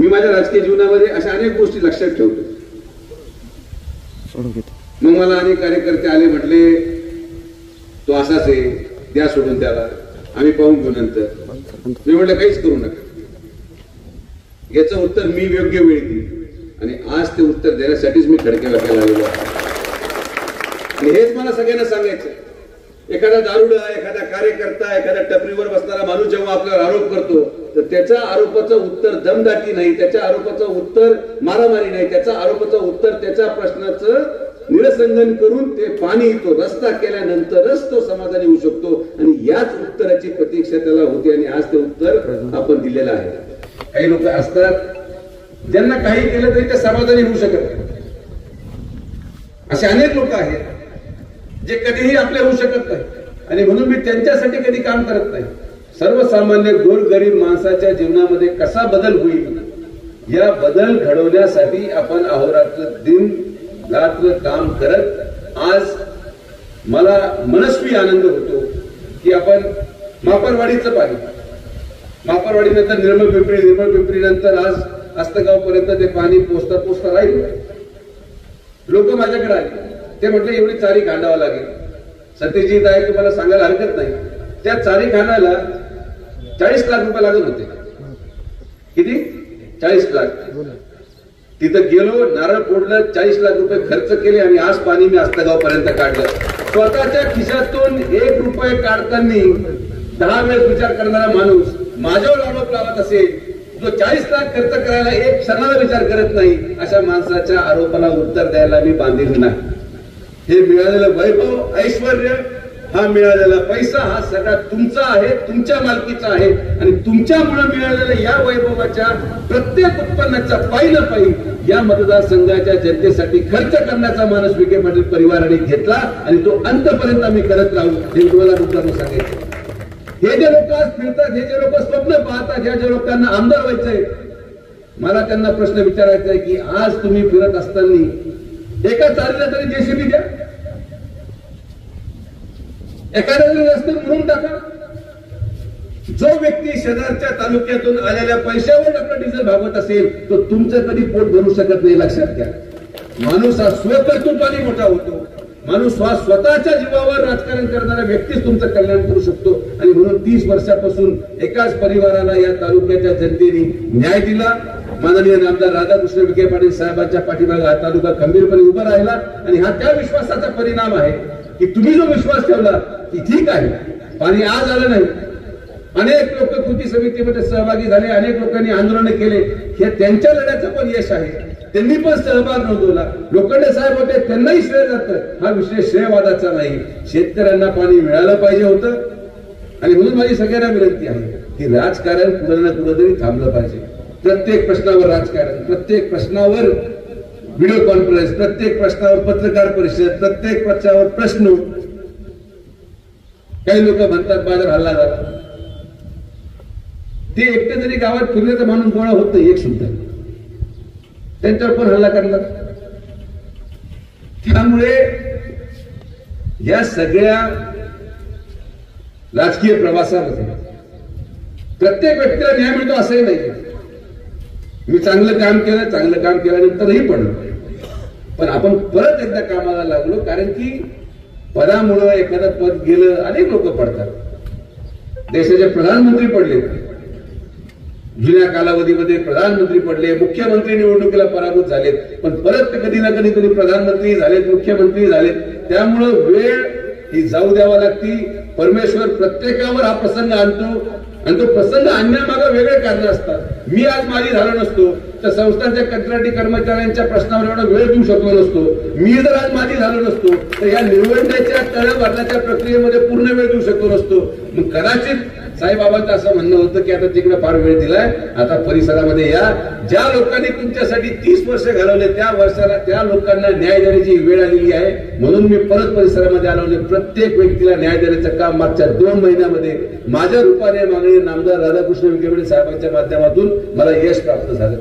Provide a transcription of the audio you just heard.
मी माझ्या राजकीय जीवनामध्ये अशा अनेक गोष्टी लक्षात ठेवतो. मग मला अनेक कार्यकर्ते आले, म्हटले तो असाच आहे, द्या सोडून त्याला, आम्ही पाहून घेऊ नंतर. मी म्हटलं काहीच करू नका, याचं उत्तर मी योग्य वेळी देईन. आणि आज ते उत्तर देण्यासाठीच मी खडके वाक्याला आलेलो आहे. आणि हेच मला सगळ्यांना सांगायचं, एखादा दारुडा, एखादा कार्यकर्ता, एखाद्या टपरीवर बसणारा माणूस जेव्हा आपल्यावर आरोप करतो तर त्याच्या आरोपाचं उत्तर दमदाटी नाही, त्याच्या आरोपाचं उत्तर मारामारी नाही, त्याच्या आरोपाचं उत्तर त्याच्या प्रश्नाचं निरसंगन करून ते पाणी येतो रस्ता केल्यानंतरच तो समाधानी होऊ शकतो. आणि याच उत्तराची प्रतीक्षा त्याला होती आणि आज ते उत्तर आपण दिलेलं आहे. काही लोक असतात ज्यांना काही केलं तरी ते समाधानी होऊ शकत नाही. असे अनेक लोक आहेत जे कधीही आपले होऊ शकत नाही आणि म्हणून मी त्यांच्यासाठी कधी काम करत नाही. सर्वसामान्य गोरगरीब माणसाच्या जीवनामध्ये कसा बदल होईल, या बदल घडवण्यासाठी आपण अहोरात्र दिन रात्र काम करत आज मला मनस्वी आनंद होतो की आपण मापरवाडीचं पाणी, मापरवाडी नंतर निर्मळ पिंपरी नंतर आज आस्तगाव पर्यंत ते पाणी पोचता राहील. लोक माझ्याकडे आले, ते म्हटले एवढी चारी खांडावं लागेल. सत्यजित आहे तुम्हाला सांगायला हरकत नाही, त्या चारी खांडाला 40 लाख रुपये लागत होते. किती? 40 लाख. तिथं गेलो, नारळ फोडलं, 40 लाख रुपये खर्च केले आणि आज पाणी मी आस्तगाव पर्यंत काढलं. स्वतःच्या खिशातून 1 रुपये काढताना 10 वेळेस विचार करणारा माणूस माझ्यावर आरोप लावत असेल, जो 40 लाख खर्च करायला एक क्षणाला विचार करत नाही, अशा माणसाच्या आरोपाला उत्तर द्यायला मी बांधील नाही. हे मिळालेलं वैभव, ऐश्वर्य, हा मिळालेला पैसा, हा सगळा तुमचा आहे, तुमच्या मालकीचा आहे. आणि तुमच्यामुळे मिळालेल्या या वैभवाच्या प्रत्येक उत्पन्नाचा पायी न पायी या मतदारसंघाच्या जनतेसाठी खर्च करण्याचा मानस विखे पाटील परिवाराने घेतला आणि तो अंतपर्यंत आम्ही करत राहू. हे तुम्हाला मुद्दाम सांगायचं. हे जे लोक आज फिरतात, हे जे लोक स्वप्न पाहतात, या ज्या लोकांना आमदार व्हायचंय, मला त्यांना प्रश्न विचारायचा आहे की आज तुम्ही फिरत असताना एका चालीला तरी जेसीबी द्या, एखाद्या तरी रस्ते म्हणून टाका. जो व्यक्ती शेजारच्या तालुक्यातून आलेल्या पैशावर आपलं डिझेल भागवत असेल तो तुमचं कधी पोट भरू शकत नाही. लक्षात घ्या, माणूस हा स्वकर्तृत्वाने मोठा होतो. माणूस हा स्वतःच्या जीवावर राजकारण करणारा व्यक्तीच तुमचं कल्याण करू शकतो. आणि म्हणून 30 वर्षापासून एकाच परिवाराला या तालुक्याच्या जनतेने न्याय दिला. माननीय आमदार राधाकृष्ण विखे पाटील साहेबांच्या पाठीमागे हा तालुका खंबीरपणे उभा राहिला आणि हा त्या विश्वासाचा परिणाम आहे की तुम्ही जो विश्वास ठेवला की ठीक आहे, पाणी आज आलं नाही, अनेक लोक कृती समितीमध्ये सहभागी झाले, अनेक लोकांनी आंदोलन केले, हे त्यांच्या लढ्याचं पण यश आहे. त्यांनी पण सहभाग नोंदवला. लोखंडे साहेब होते, त्यांनाही श्रेय जातं. हा विषय श्रेयवादाचा नाही. शेतकऱ्यांना पाणी मिळालं पाहिजे होतं. आणि म्हणून माझी सगळ्यांना विनंती आहे की राजकारण कुठं ना कुठं तरी थांबलं पाहिजे. प्रत्येक प्रश्नावर राजकारण, प्रत्येक प्रश्नावर व्हिडिओ कॉन्फरन्स, प्रत्येक प्रश्नावर पत्रकार परिषद, प्रत्येक प्रश्नावर प्रश्न. काही लोक म्हणतात माझ्यावर हल्ला झाला. ते एकटे जरी गावात फिरले तर माणूस गोळा होत नाही एक सुद्धा, त्यांच्यावर पण हल्ला करणार. त्यामुळे या सगळ्या राजकीय प्रवासामध्ये प्रत्येक व्यक्तीला न्याय मिळतो असंही नाही. मी चांगलं काम केल्यानंतरही पडलो, पण आपण परत एकदा कामाला लागलो. कारण की पदामुळं एखादं पद गेलं, अनेक लोक पडतात. देशाचे प्रधानमंत्री पडले, जुन्या कालावधीमध्ये प्रधानमंत्री पडले, मुख्यमंत्री निवडणुकीला पराभूत झालेत, पण परत कधी ना कधी प्रधानमंत्री झालेत, मुख्यमंत्री झालेत. त्यामुळं वेळ ही जाऊ द्यावा लागती. परमेश्वर प्रत्येकावर हा प्रसंग आणतो आणि तो प्रसंग आणण्यामागे वेगळे कारण असतात. मी आज माजी झालो नसतो तर संस्थांच्या कंत्राटी कर्मचाऱ्यांच्या प्रश्नावर एवढा वेळ देऊ शकलो नसतो. मी जर आज माजी झालो नसतो तर या निवडण्याच्या तळ भरण्याच्या प्रक्रियेमध्ये पूर्ण वेळ देऊ शकलो नसतो. मग कदाचित साईबाबांचं असं म्हणणं होतं की आता तिकडे फार वेळ दिलाय, आता परिसरामध्ये या. ज्या लोकांनी तुमच्यासाठी 30 वर्ष घालवले त्या लोकांना न्याय देण्याची वेळ आलेली आहे. म्हणून मी परत परिसरामध्ये आलो. प्रत्येक व्यक्तीला न्याय देण्याचं काम मागच्या 2 महिन्यामध्ये माझ्या रूपाने माननीय आमदार राधाकृष्ण विखे पाटील साहेबांच्या माध्यमातून मला यश प्राप्त झालं.